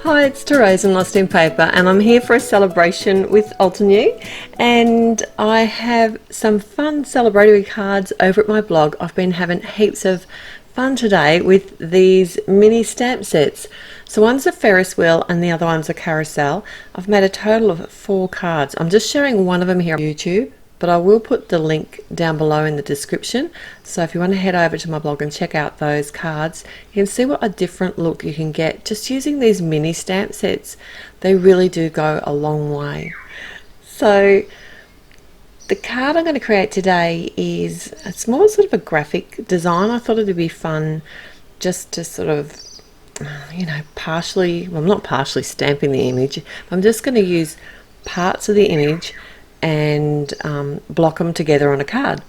Hi, it's Therese and Lostinpaper, and I'm here for a celebration with Altenew, and I have some fun celebratory cards over at my blog. I've been having heaps of fun today with these mini stamp sets. So one's a Ferris wheel and the other one's a carousel. I've made a total of 4 cards. I'm just sharing one of them here on YouTube, but I will put the link down below in the description. So if you want to head over to my blog and check out those cards, you can see what a different look you can get just using these mini stamp sets. They really do go a long way. So the card I'm going to create today it's more sort of a graphic design. I thought it'd be fun just to sort of, partially, well, I'm not partially stamping the image. I'm just going to use parts of the image and block them together on a card.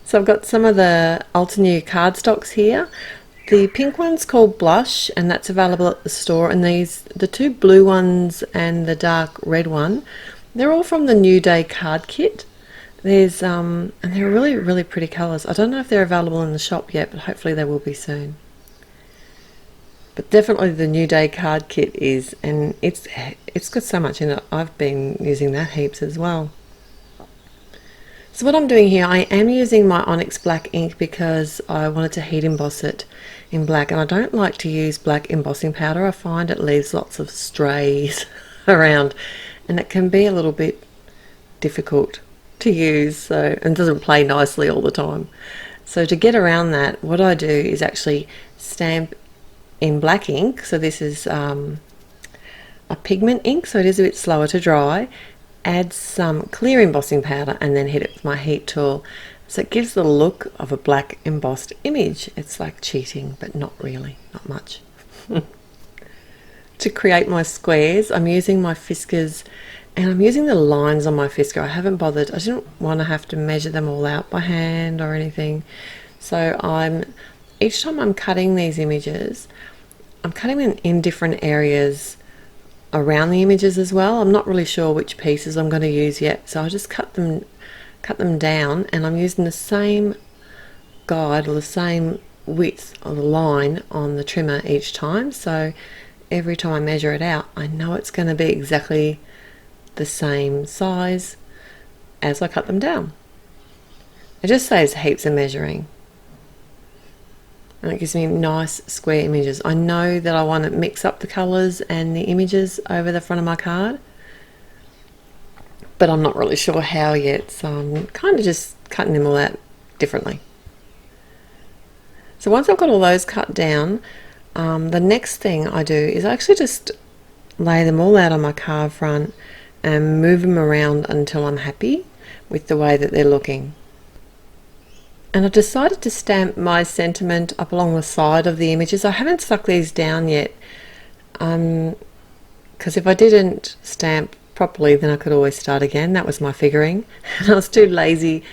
So I've got some of the Altenew cardstocks here. The pink one's called Blush, and that's available at the store, and the 2 blue ones and the dark red one, they're all from the New Day card kit. And they're really pretty colours. I don't know if they're available in the shop yet, but hopefully they will be soon. But definitely the New Day card kit is, and it's got so much in it. I've been using that heaps as well. So what I'm doing here, I am using my Onyx black ink because I wanted to heat emboss it in black, and I don't like to use black embossing powder. I find it leaves lots of strays around, and it can be a little bit difficult to use, and doesn't play nicely all the time. So to get around that, what I do is actually stamp in black ink. So this is a pigment ink, so it is a bit slower to dry. Add some clear embossing powder and then hit it with my heat tool, so it gives the look of a black embossed image. It's like cheating, but not really, not much. To create my squares, I'm using my Fiskars, and I'm using the lines on my Fiskar. I haven't bothered, I didn't want to have to measure them all out by hand or anything. So each time I'm cutting these images, I'm cutting them in different areas around the images as well. I'm not really sure which pieces I'm going to use yet, so I just cut them down, and I'm using the same guide or the same width of the line on the trimmer each time. So every time I measure it out, I know it's going to be exactly the same size as I cut them down. It just saves heaps of measuring, and it gives me nice square images. I know that I want to mix up the colours and the images over the front of my card, but I'm not really sure how yet, so I'm kind of just cutting them all out differently. So once I've got all those cut down, the next thing I do is I actually just lay them all out on my card front and move them around until I'm happy with the way that they're looking. And I decided to stamp my sentiment up along the side of the images. I haven't stuck these down yet, because if I didn't stamp properly, then I could always start again. That was my figuring. And I was too lazy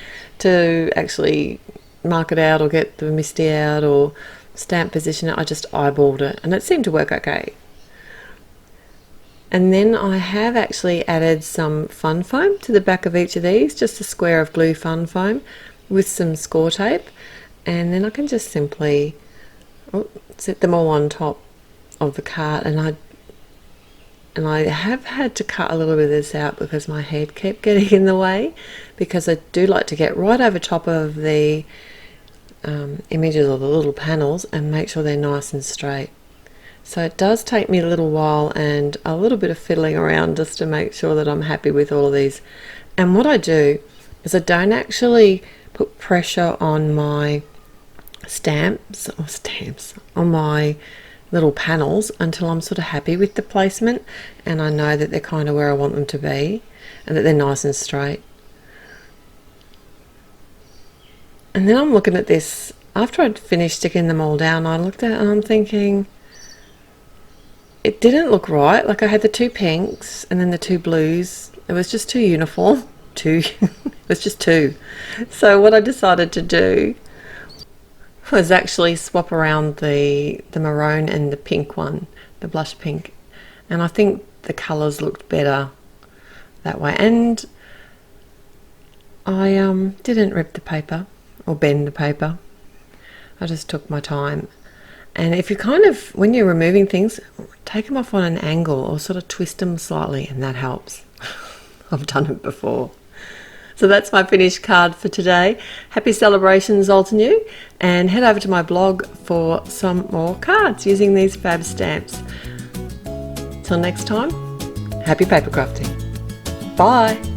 to actually mark it out or get the MISTI out or stamp position it. I just eyeballed it, and it seemed to work okay. And then I have actually added some fun foam to the back of each of these, just a square of blue fun foam with some score tape, and then I can just simply set them all on top of the card. And I have had to cut a little bit of this out because my head kept getting in the way, because I do like to get right over top of the images or the little panels and make sure they're nice and straight. So it does take me a little while and a little bit of fiddling around just to make sure that I'm happy with all of these. And what I do is I don't actually put pressure on my stamps on my little panels until I'm sort of happy with the placement, and I know that they're kind of where I want them to be and that they're nice and straight. And then I'm looking at this after I'd finished sticking them all down. I looked at it and I'm thinking it didn't look right. Like, I had the 2 pinks and then the 2 blues. It was just too uniform. It was just 2. So what I decided to do was actually swap around the maroon and the pink one, the blush pink, and I think the colours looked better that way. And I didn't rip the paper or bend the paper. I just took my time, And if you kind of, when you're removing things, take them off on an angle or sort of twist them slightly, and that helps. I've done it before. So that's my finished card for today. Happy celebrations, Altenew, and head over to my blog for some more cards using these fab stamps. Till next time, happy paper crafting. Bye.